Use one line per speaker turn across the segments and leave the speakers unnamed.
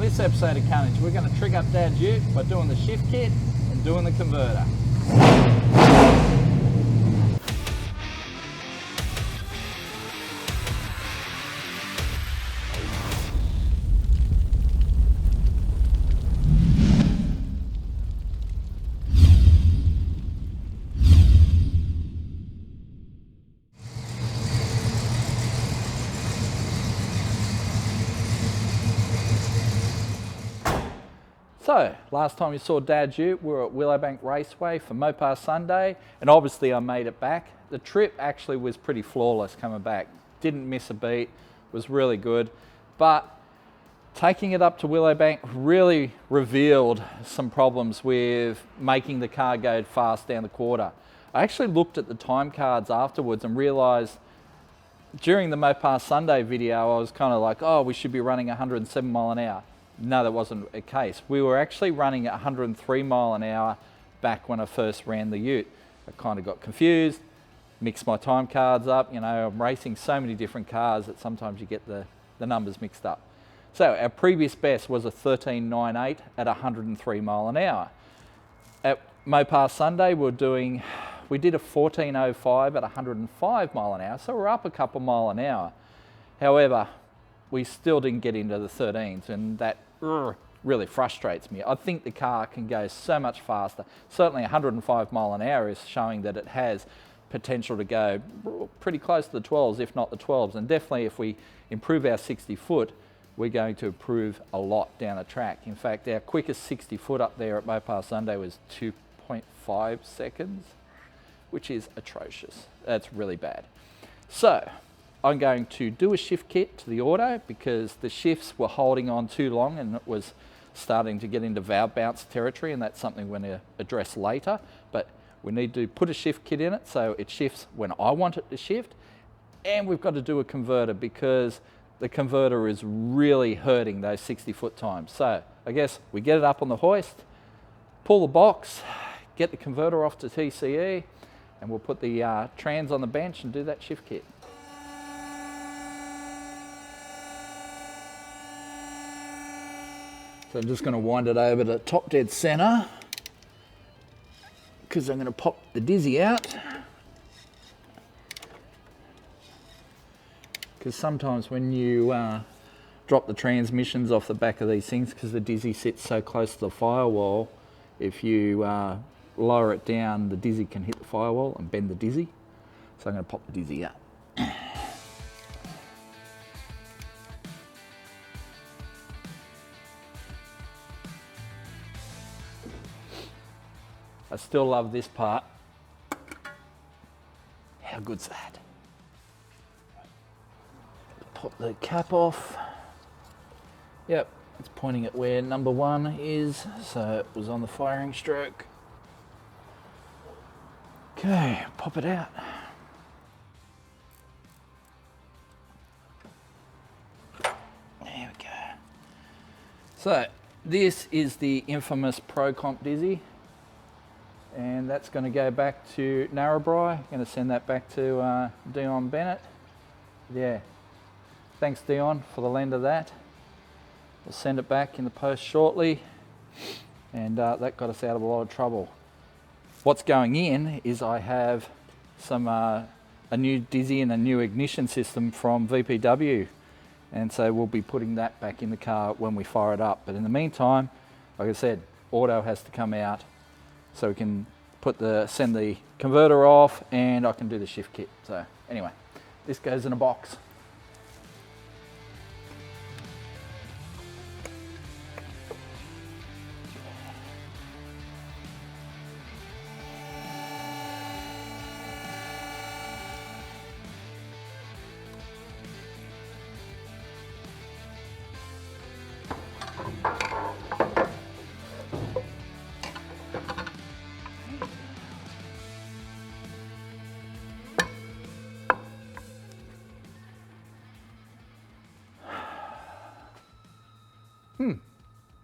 this episode of Carnage, we're going to trick up Dad's ute by doing the shift kit and doing the converter. So, last time you saw Dad's ute, we were at Willowbank Raceway for Mopar Sunday, and obviously I made it back. The trip actually was pretty flawless coming back. Didn't miss a beat, was really good. But taking it up to Willowbank really revealed some problems with making the car go fast down the quarter. I actually looked at the time cards afterwards and realized during the Mopar Sunday video, I was kind of like, oh, we should be running 107 mile an hour. No, that wasn't the case. We were actually running at 103 mile an hour back when I first ran the ute. I kind of got confused, mixed my time cards up. You know, I'm racing so many different cars that sometimes you get the numbers mixed up. So our previous best was a 13.98 at 103 mile an hour. At Mopar Sunday, we did a 14.05 at 105 mile an hour, so we're up a couple mile an hour. However, we still didn't get into the 13s, and that really frustrates me. I think the car can go so much faster. Certainly 105 mile an hour is showing that it has potential to go pretty close to the 12s, if not the 12s. And definitely if we improve our 60 foot, we're going to improve a lot down the track. In fact, our quickest 60 foot up there at Mopar Sunday was 2.5 seconds, which is atrocious. That's really bad. So, I'm going to do a shift kit to the auto because the shifts were holding on too long and it was starting to get into valve bounce territory, and that's something we're going to address later. But we need to put a shift kit in it so it shifts when I want it to shift. And we've got to do a converter because the converter is really hurting those 60 foot times. So I guess we get it up on the hoist, pull the box, get the converter off to TCE, and we'll put the trans on the bench and do that shift kit. So I'm just going to wind it over to top dead center because I'm going to pop the dizzy out. Because sometimes when you drop the transmissions off the back of these things, because the dizzy sits so close to the firewall, if you lower it down, the dizzy can hit the firewall and bend the dizzy. So I'm going to pop the dizzy out. I still love this part. How good's that? Pop the cap off. Yep, it's pointing at where number 1 is, so it was on the firing stroke. Okay, pop it out. There we go. So, this is the infamous Pro Comp Dizzy. And that's going to go back to Narrabri. I'm going to send that back to Dion Bennett. Yeah, thanks Dion for the lend of that. We'll send it back in the post shortly, and that got us out of a lot of trouble. What's going in is I have some a new dizzy and a new ignition system from VPW, and so we'll be putting that back in the car when we fire it up. But in the meantime, like I said, auto has to come out, so we can send the converter off and I can do the shift kit. So anyway, this goes in a box.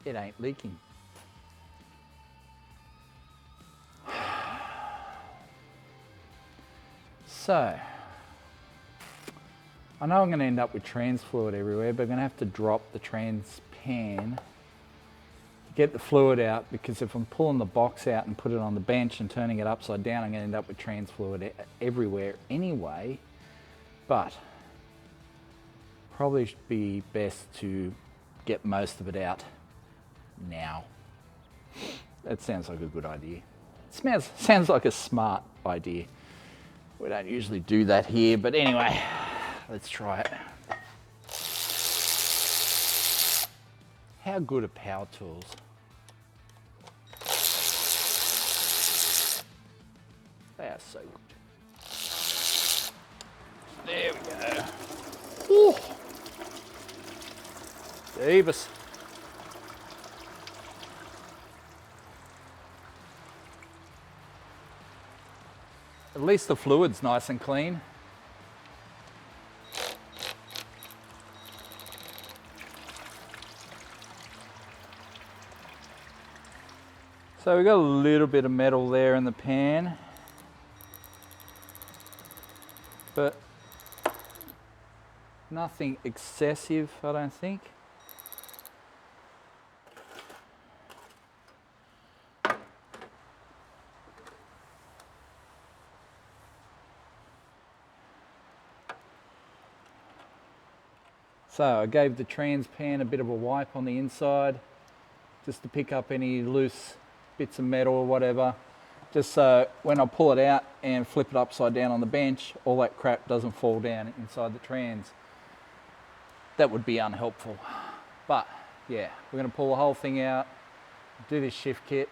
It ain't leaking. So, I know I'm going to end up with trans fluid everywhere, but I'm going to have to drop the trans pan, get the fluid out, because if I'm pulling the box out and put it on the bench and turning it upside down, I'm going to end up with trans fluid everywhere anyway. But probably should be best to get most of it out now. That sounds like a good idea. It sounds like a smart idea. We don't usually do that here, but anyway, let's try it. How good are power tools? They are so good. There we go. Ooh. Davis. At least the fluid's nice and clean. So we've got a little bit of metal there in the pan, but nothing excessive, I don't think. So I gave the trans pan a bit of a wipe on the inside, just to pick up any loose bits of metal or whatever, just so when I pull it out and flip it upside down on the bench, all that crap doesn't fall down inside the trans. That would be unhelpful. But yeah, we're going to pull the whole thing out, do this shift kit,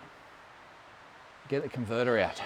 get the converter out.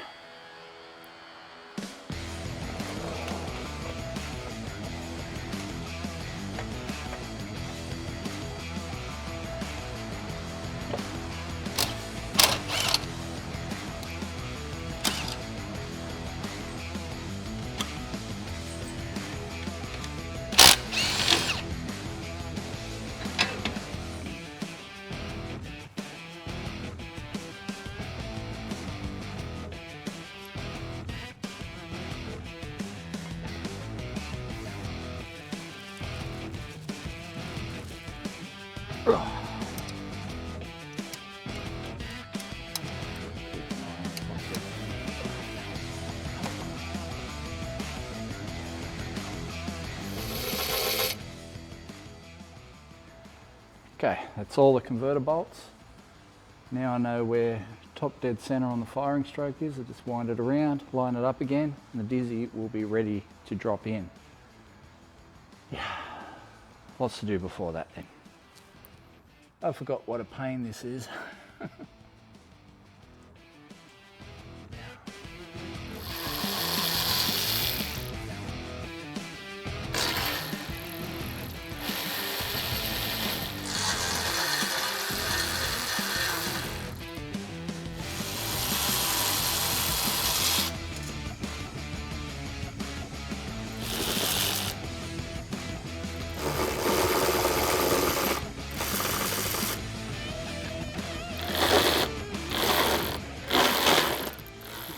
Okay, that's all the converter bolts. Now I know where top dead center on the firing stroke is. I just wind it around, line it up again, and the dizzy will be ready to drop in. Yeah, lots to do before that then. I forgot what a pain this is.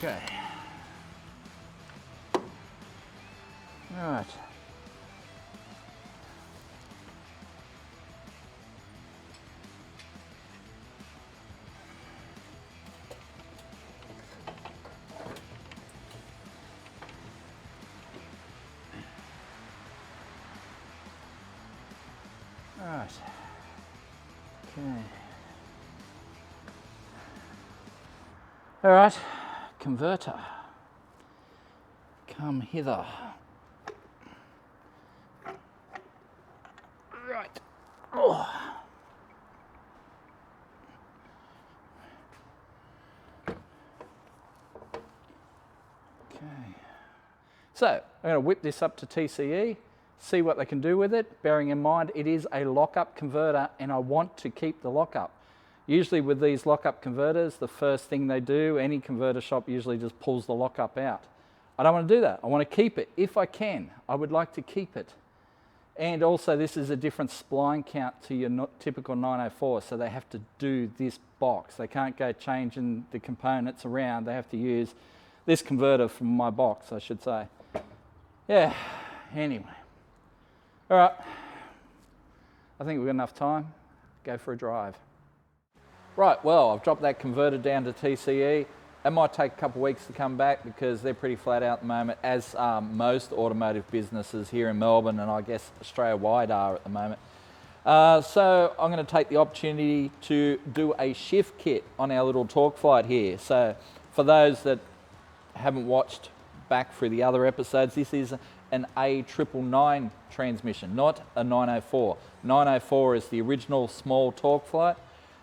Okay. All right. All right. Okay. All right. Converter, come hither. Right. Oh. Okay. So I'm going to whip this up to TCE, see what they can do with it, bearing in mind it is a lockup converter and I want to keep the lockup. Usually with these lockup converters, the first thing they do, any converter shop usually just pulls the lockup out. I don't want to do that. I want to keep it. If I can, I would like to keep it. And also this is a different spline count to your typical 904, so they have to do this box. They can't go changing the components around. They have to use this converter from my box, I should say. Yeah, anyway. All right, I think we've got enough time. go for a drive. Right, well, I've dropped that converter down to TCE. It might take a couple of weeks to come back because they're pretty flat out at the moment, as are most automotive businesses here in Melbourne, and I guess Australia-wide are at the moment. So I'm going to take the opportunity to do a shift kit on our little Talk Flight here. So for those that haven't watched back through the other episodes, this is an A999 transmission, not a 904. 904 is the original small Talk Flight.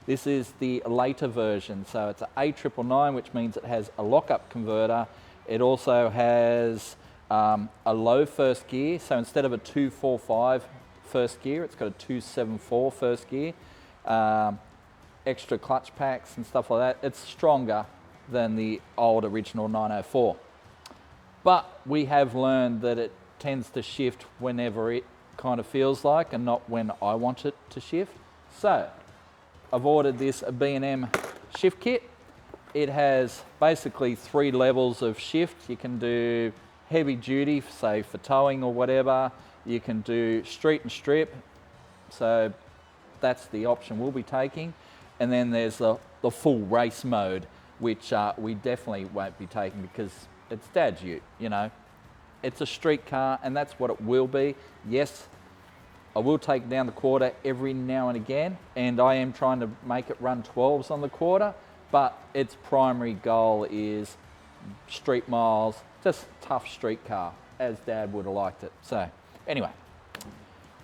This is the later version, so it's an A999, which means it has a lockup converter. It also has a low first gear, so instead of a 245 first gear, it's got a 274 first gear. Extra clutch packs and stuff like that. It's stronger than the old original 904. But we have learned that it tends to shift whenever it kind of feels like and not when I want it to shift. So I've ordered this B&M shift kit. It has basically 3 levels of shift. You can do heavy duty, say for towing or whatever. You can do street and strip. So that's the option we'll be taking. And then there's the full race mode, which we definitely won't be taking because it's Dad's ute, you know. It's a street car and that's what it will be. Yes, I will take down the quarter every now and again, and I am trying to make it run 12s on the quarter, but its primary goal is street miles, just tough street car, as Dad would have liked it. So anyway,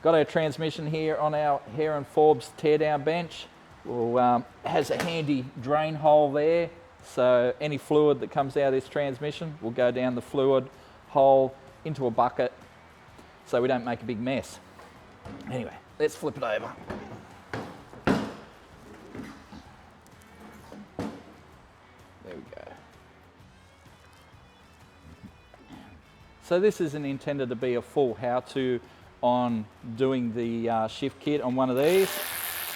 got our transmission here on our Hare and Forbes teardown bench. Well, has a handy drain hole there, so any fluid that comes out of this transmission will go down the fluid hole into a bucket so we don't make a big mess. Anyway, let's flip it over. There we go. So this isn't intended to be a full how-to on doing the shift kit on one of these.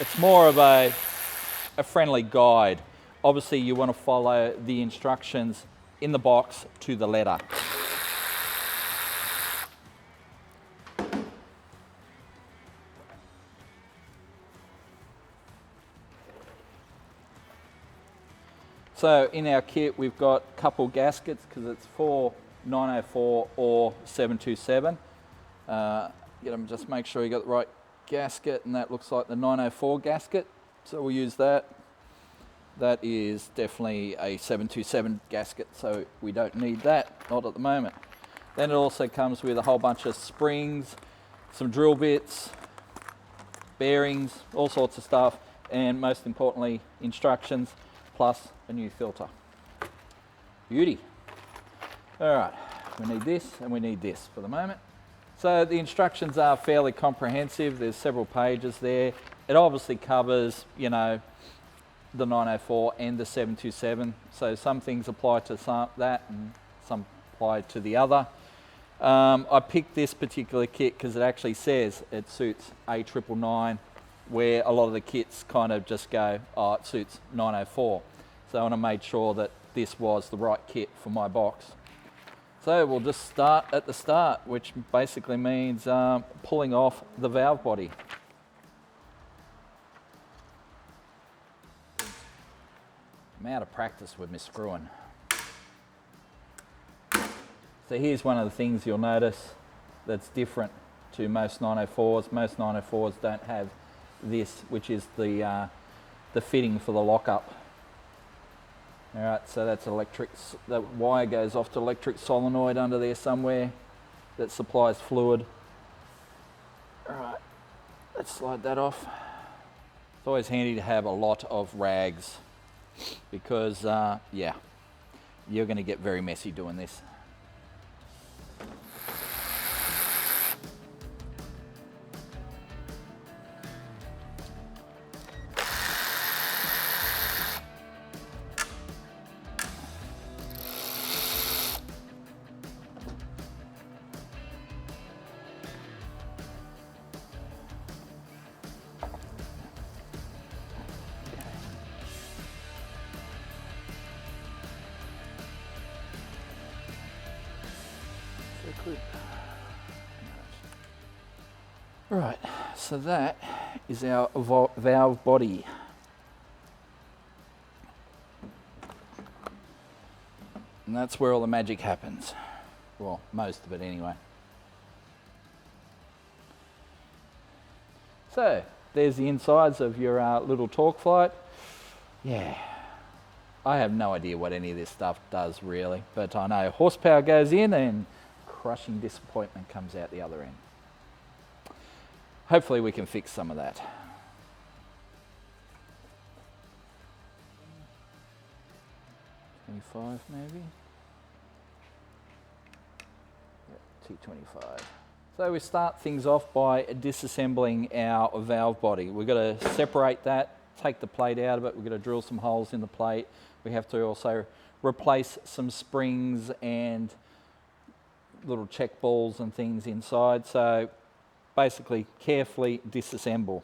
It's more of a friendly guide. Obviously you want to follow the instructions in the box to the letter. So in our kit we've got a couple gaskets because it's for 904 or 727. Just make sure you got the right gasket, and that looks like the 904 gasket. So we'll use that. That is definitely a 727 gasket, so we don't need that, not at the moment. Then it also comes with a whole bunch of springs, some drill bits, bearings, all sorts of stuff, and most importantly, instructions, plus a new filter. Beauty. All right, we need this and we need this for the moment. So the instructions are fairly comprehensive. There's several pages there. It obviously covers, you know, the 904 and the 727. So some things apply to that and some apply to the other. I picked this particular kit because it actually says it suits A999, where a lot of the kits kind of just go, oh, it suits 904. So I made sure that this was the right kit for my box. So we'll just start at the start, which basically means pulling off the valve body. I'm out of practice with my screwing. So here's one of the things you'll notice that's different to most 904s. Most 904s don't have this, which is the fitting for the lockup. All right, so that's electric. The wire goes off to electric solenoid under there somewhere that supplies fluid. All right, let's slide that off. It's always handy to have a lot of rags because, yeah, you're going to get very messy doing this. Right, so that is our valve body. And that's where all the magic happens. Well, most of it anyway. So, there's the insides of your little torque flight. Yeah, I have no idea what any of this stuff does really, but I know horsepower goes in and crushing disappointment comes out the other end. Hopefully we can fix some of that. $25 maybe? Yep, T25. So we start things off by disassembling our valve body. We've got to separate that, take the plate out of it. We've got to drill some holes in the plate. We have to also replace some springs and little check balls and things inside. So basically carefully disassemble.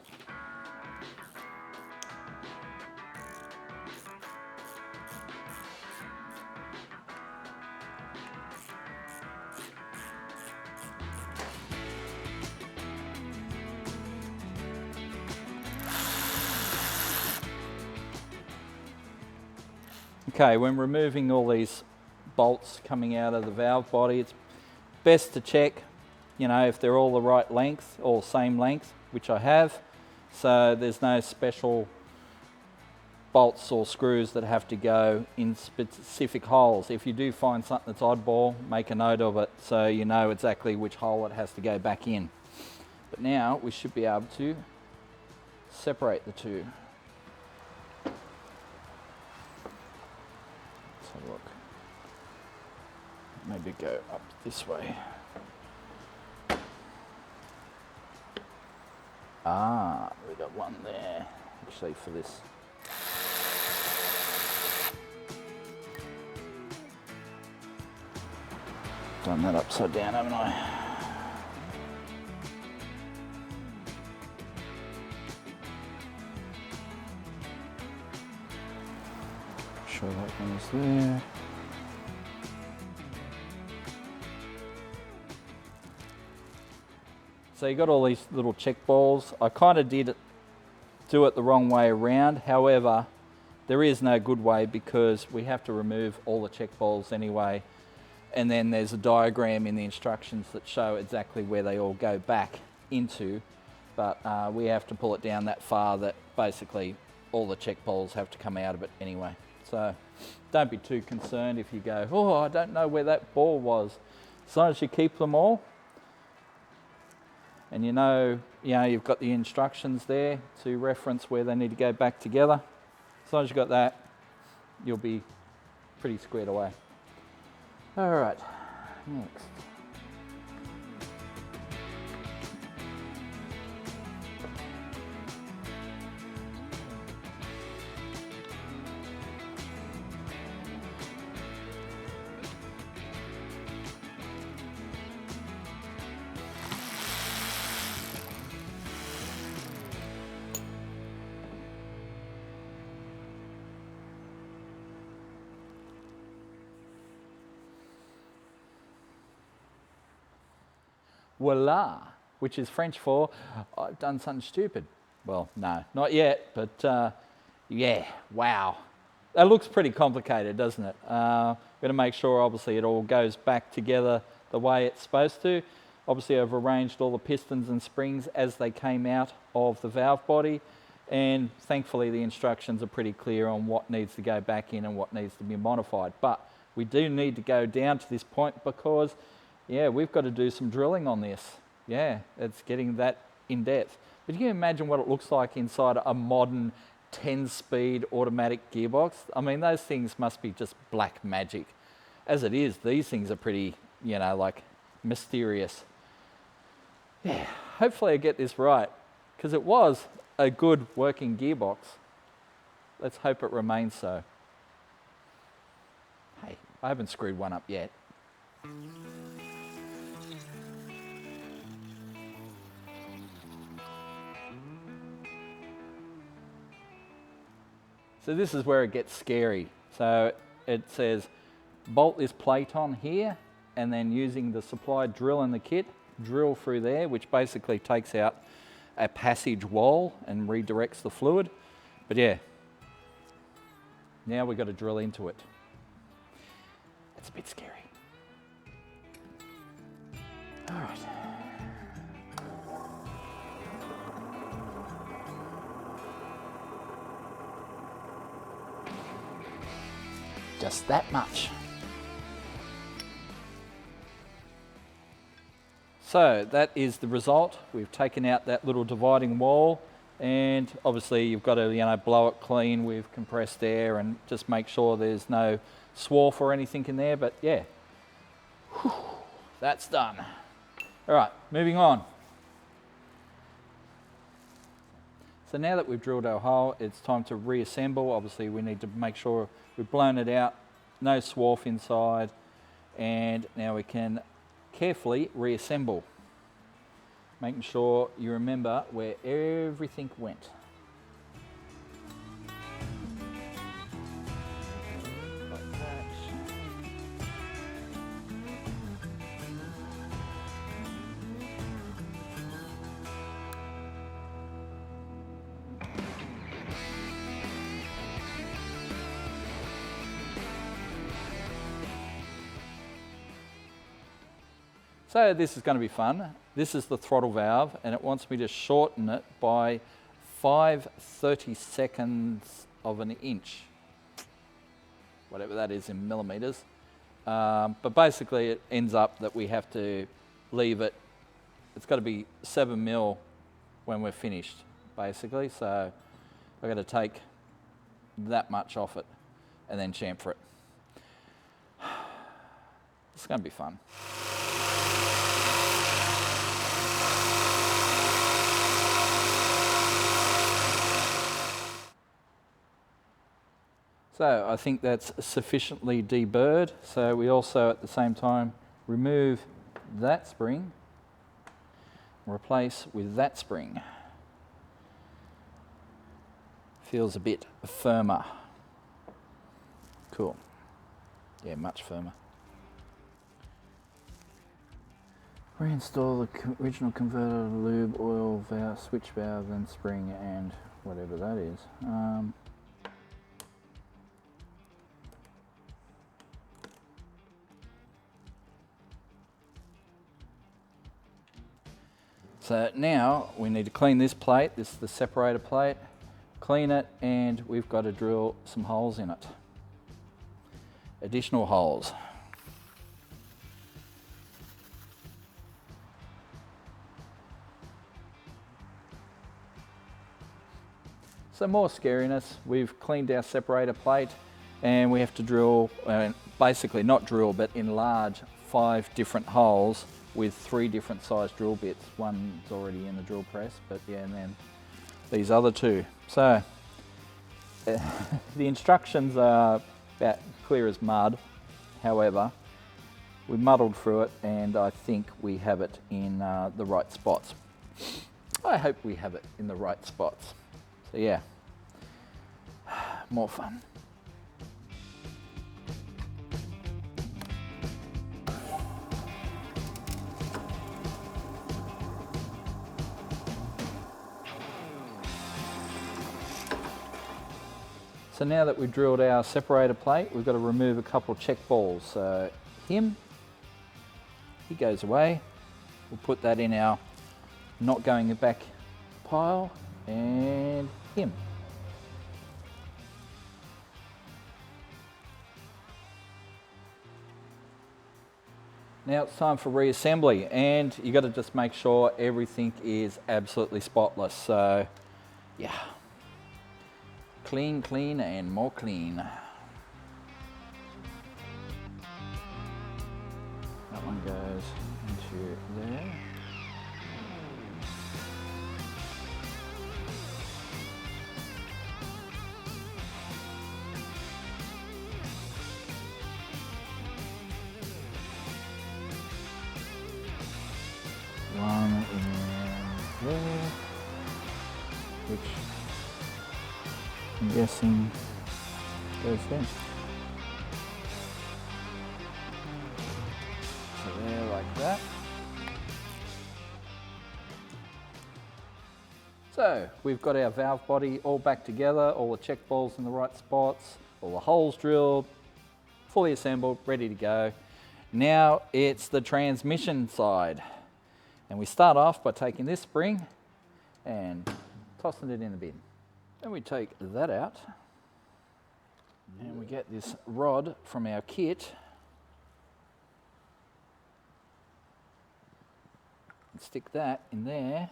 Okay, when removing all these bolts coming out of the valve body, it's best to check, you know, if they're all the right length or same length, which I have. So there's no special bolts or screws that have to go in specific holes. If you do find something that's oddball, make a note of it so you know exactly which hole it has to go back in. But now we should be able to separate the two. Look, maybe go up this way. Ah, we got one there, actually, for this. Done that upside down, haven't I? Sure that one is there. So you got all these little check balls. I kind of did do it the wrong way around. However, there is no good way because we have to remove all the check balls anyway. And then there's a diagram in the instructions that show exactly where they all go back into. But we have to pull it down that far that basically all the check balls have to come out of it anyway. So don't be too concerned if you go, oh, I don't know where that ball was. As long as you keep them all, and you know you've got the instructions there to reference where they need to go back together. As long as you've got that, you'll be pretty squared away. All right, next. Voila, which is French for I've done something stupid. Well, no, not yet, but yeah, wow. That looks pretty complicated, doesn't it? Got to make sure, obviously, it all goes back together the way it's supposed to. Obviously, I've arranged all the pistons and springs as they came out of the valve body, and thankfully the instructions are pretty clear on what needs to go back in and what needs to be modified. But we do need to go down to this point because yeah, we've got to do some drilling on this. Yeah, it's getting that in depth. But you can imagine what it looks like inside a modern 10-speed automatic gearbox. I mean, those things must be just black magic. As it is, these things are pretty, like mysterious. Yeah, hopefully I get this right, because it was a good working gearbox. Let's hope it remains so. Hey, I haven't screwed one up yet. So this is where it gets scary. So it says bolt this plate on here, and then using the supplied drill in the kit, drill through there, which basically takes out a passage wall and redirects the fluid. But yeah, now we've got to drill into it. It's a bit scary. All right. Just that much. So that is the result. We've taken out that little dividing wall, and obviously you've got to blow it clean with compressed air and just make sure there's no swarf or anything in there. But yeah, whew, that's done. All right, moving on. So now that we've drilled our hole, it's time to reassemble. Obviously we need to make sure we've blown it out, no swarf inside, and now we can carefully reassemble, making sure you remember where everything went. Like that. So this is going to be fun. This is the throttle valve, and it wants me to shorten it by 5/32 of an inch, whatever that is in millimeters. But basically it ends up that we have to leave it, it's got to be 7 mil when we're finished, basically. So I've got to take that much off it and then chamfer it. It's going to be fun. So I think that's sufficiently deburred. So we also at the same time remove that spring, replace with that spring. Feels a bit firmer. Cool. Yeah, much firmer. Reinstall the original converter, lube, oil, valve, switch valve, and spring, and whatever that is. So now we need to clean this plate. This is the separator plate. Clean it, and we've got to drill some holes in it. Additional holes. So more scariness. We've cleaned our separator plate, and we have to drill, basically not drill, but enlarge 5 different holes with 3 different size drill bits. One's already in the drill press, but yeah, and then these other 2. So the instructions are about clear as mud. However, we muddled through it, and I think we have it in the right spots. I hope we have it in the right spots. So yeah, more fun. So now that we've drilled our separator plate, we've got to remove a couple of check balls. So he goes away. We'll put that in our not going back pile, and him. Now it's time for reassembly, and you got to just make sure everything is absolutely spotless. So yeah. Clean, clean, and more clean. That one goes into there. One in there, which I'm guessing goes there. So there, like that. So we've got our valve body all back together, all the check balls in the right spots, all the holes drilled, fully assembled, ready to go. Now it's the transmission side. And we start off by taking this spring and tossing it in the bin. Then we take that out and we get this rod from our kit and stick that in there.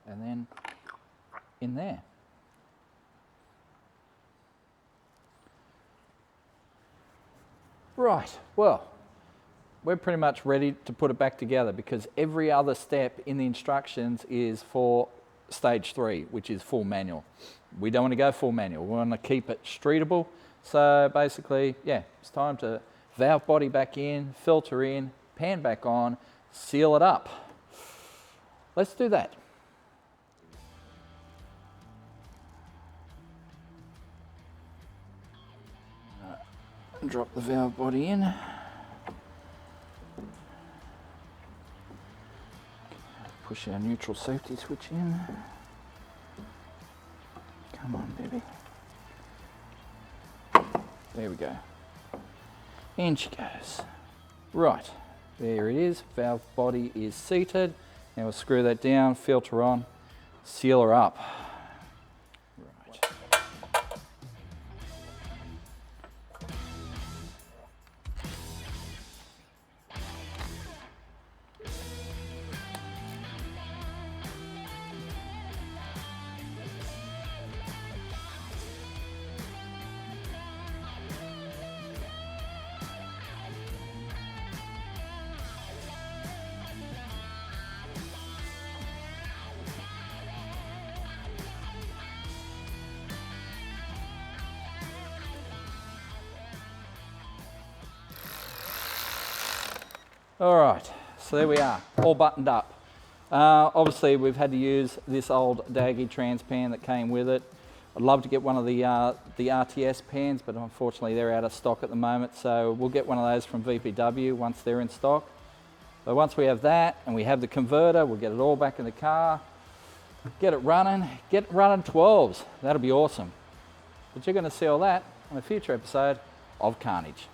And then in there. Right, well, we're pretty much ready to put it back together because every other step in the instructions is for stage 3, which is full manual. We don't want to go full manual, we want to keep it streetable. So basically, yeah, it's time to valve body back in, filter in, pan back on, seal it up. Let's do that. Drop the valve body in. Push our neutral safety switch in. Come on, baby. There we go. In she goes. Right, there it is. Valve body is seated. Now we'll screw that down, filter on, seal her up. All right, so there we are, all buttoned up. Obviously, we've had to use this old Daggy trans pan that came with it. I'd love to get one of the RTS pans, but unfortunately they're out of stock at the moment, so we'll get one of those from VPW once they're in stock. But once we have that and we have the converter, we'll get it all back in the car, get it running 12s. That'll be awesome. But you're going to see all that on a future episode of Carnage.